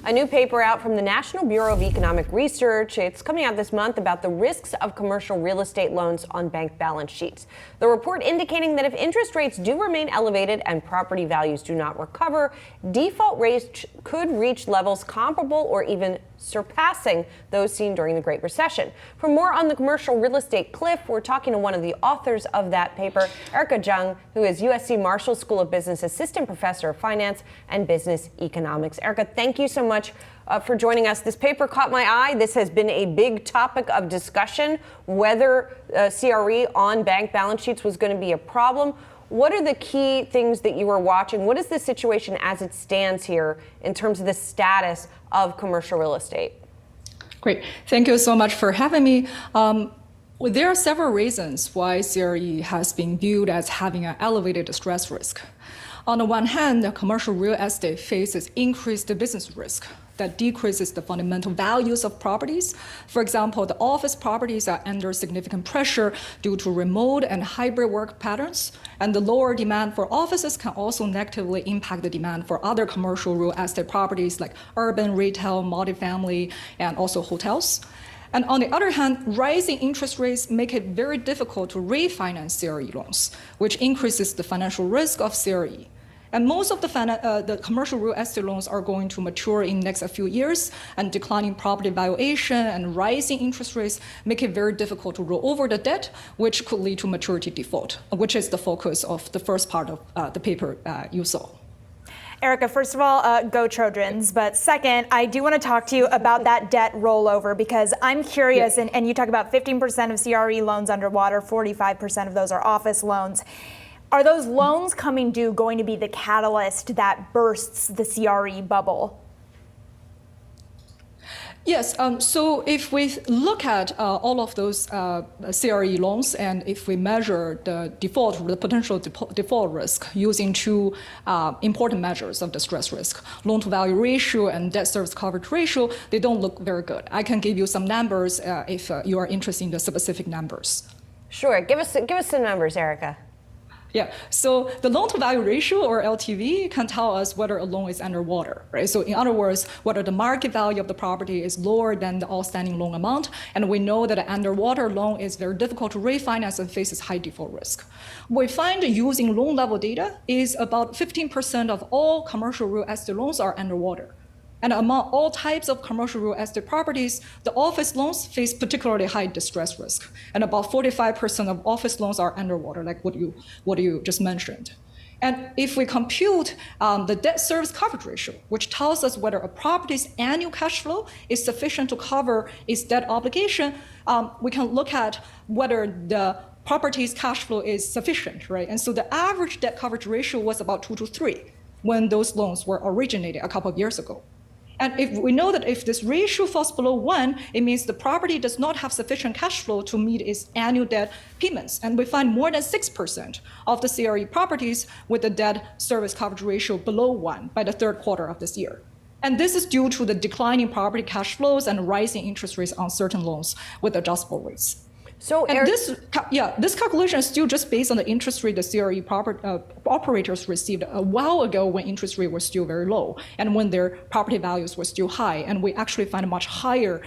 A new paper out from the National Bureau of Economic Research. It's coming out this month about the risks of commercial real estate loans on bank balance sheets. The report indicating that if interest rates do remain elevated and property values do not recover, default rates could reach levels comparable or even surpassing those seen during the Great Recession. For more on the commercial real estate cliff, we're talking to one of the authors of that paper, Erica Jiang, who is USC Marshall School of Business Assistant Professor of Finance and Business Economics. Erica, thank you so much for joining us. This paper caught my eye. This has been a big topic of discussion, whether CRE on bank balance sheets was going to be a problem. What are the key things that you were watching? What is the situation as it stands here in terms of the status of commercial real estate? Great. Thank you so much for having me. There are several reasons why CRE has been viewed as having an elevated stress risk. On the one hand, the commercial real estate faces increased business risk that decreases the fundamental values of properties. For example, the office properties are under significant pressure due to remote and hybrid work patterns, and the lower demand for offices can also negatively impact the demand for other commercial real estate properties like urban retail, multifamily, and also hotels. And on the other hand, rising interest rates make it very difficult to refinance CRE loans, which increases the financial risk of CRE. And most of the commercial real estate loans are going to mature in the next few years, and declining property valuation and rising interest rates make it very difficult to roll over the debt, which could lead to maturity default, which is the focus of the first part of the paper you saw. Erica, first of all, go Trojans. But second, I do want to talk to you about that debt rollover, because I'm curious, and you talk about 15% of CRE loans underwater, 45% of those are office loans. Are those loans coming due going to be the catalyst that bursts the CRE bubble? Yes, so if we look at all of those CRE loans, and if we measure the potential default risk using two important measures of the stress risk, loan-to-value ratio and debt service coverage ratio, they don't look very good. I can give you some numbers if you are interested in the specific numbers. Sure, give us some numbers, Erica. Yeah, so the loan-to-value ratio, or LTV, can tell us whether a loan is underwater, right? So in other words, whether the market value of the property is lower than the outstanding loan amount, and we know that an underwater loan is very difficult to refinance and faces high default risk. We find using loan-level data is about 15% of all commercial real estate loans are underwater. And among all types of commercial real estate properties, the office loans face particularly high distress risk. And about 45% of office loans are underwater, like what you just mentioned. And if we compute the debt service coverage ratio, which tells us whether a property's annual cash flow is sufficient to cover its debt obligation, we can look at whether the property's cash flow is sufficient, right? And so the average debt coverage ratio was about 2 to 3 when those loans were originated a couple of years ago. And if we know that if this ratio falls below 1, it means the property does not have sufficient cash flow to meet its annual debt payments. And we find more than 6% of the CRE properties with the debt service coverage ratio below 1 by the third quarter of this year. And this is due to the declining property cash flows and rising interest rates on certain loans with adjustable rates. So, and this calculation is still just based on the interest rate the CRE operators received a while ago when interest rate was still very low and when their property values were still high. And we actually find a much higher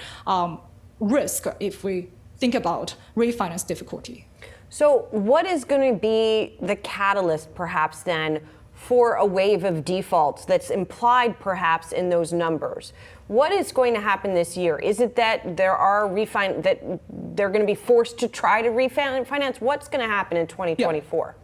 risk if we think about refinance difficulty. So what is going to be the catalyst perhaps then for a wave of defaults that's implied perhaps in those numbers? What is going to happen this year? Is it that that they're going to be forced to try to refinance? What's going to happen in 2024?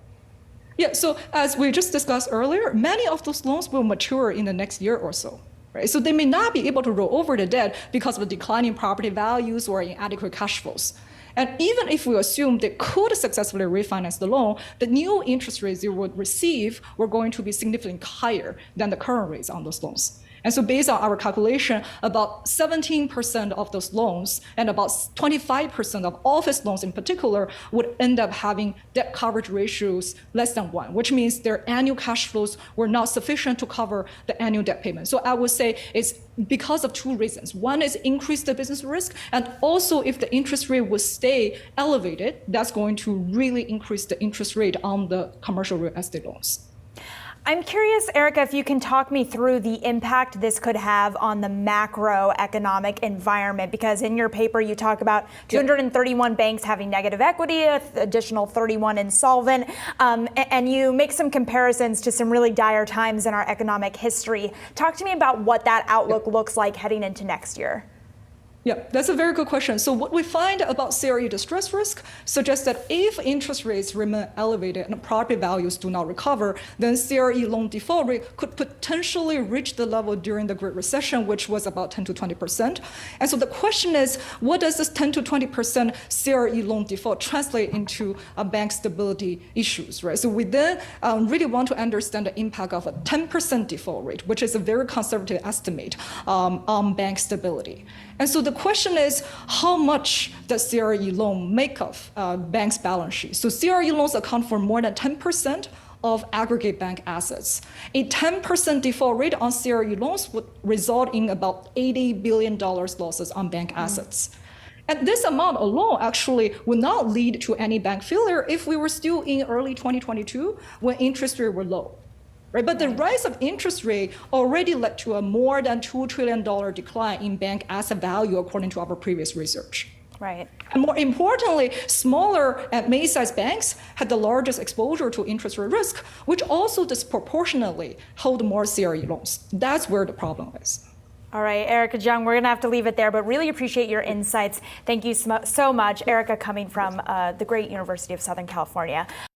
Yeah, so as we just discussed earlier, many of those loans will mature in the next year or so. Right? So they may not be able to roll over the debt because of declining property values or inadequate cash flows. And even if we assume they could successfully refinance the loan, the new interest rates they would receive were going to be significantly higher than the current rates on those loans. And so based on our calculation, about 17% of those loans and about 25% of office loans in particular would end up having debt coverage ratios less than 1, which means their annual cash flows were not sufficient to cover the annual debt payment. So I would say it's because of two reasons. One is increase the business risk, and also if the interest rate will stay elevated, that's going to really increase the interest rate on the commercial real estate loans. I'm curious, Erica, if you can talk me through the impact this could have on the macroeconomic environment, because in your paper you talk about 231 banks having negative equity, additional 31 insolvent, and you make some comparisons to some really dire times in our economic history. Talk to me about what that outlook looks like heading into next year. Yeah, that's a very good question. So what we find about CRE distress risk suggests that if interest rates remain elevated and property values do not recover, then CRE loan default rate could potentially reach the level during the Great Recession, which was about 10 to 20%. And so the question is, what does this 10 to 20% CRE loan default translate into bank stability issues, right? So we then really want to understand the impact of a 10% default rate, which is a very conservative estimate on bank stability. And so the question is, how much does CRE loan make of banks' balance sheet? So CRE loans account for more than 10% of aggregate bank assets. A 10% default rate on CRE loans would result in about $80 billion losses on bank assets. And this amount alone actually would not lead to any bank failure if we were still in early 2022 when interest rates were low. Right? But the rise of interest rate already led to a more than $2 trillion decline in bank asset value, according to our previous research. Right. And more importantly, smaller and mid-sized banks had the largest exposure to interest rate risk, which also disproportionately hold more CRE loans. That's where the problem is. All right, Erica, Jiang, we're going to have to leave it there, but really appreciate your insights. Thank you so much, Erica, coming from the great University of Southern California.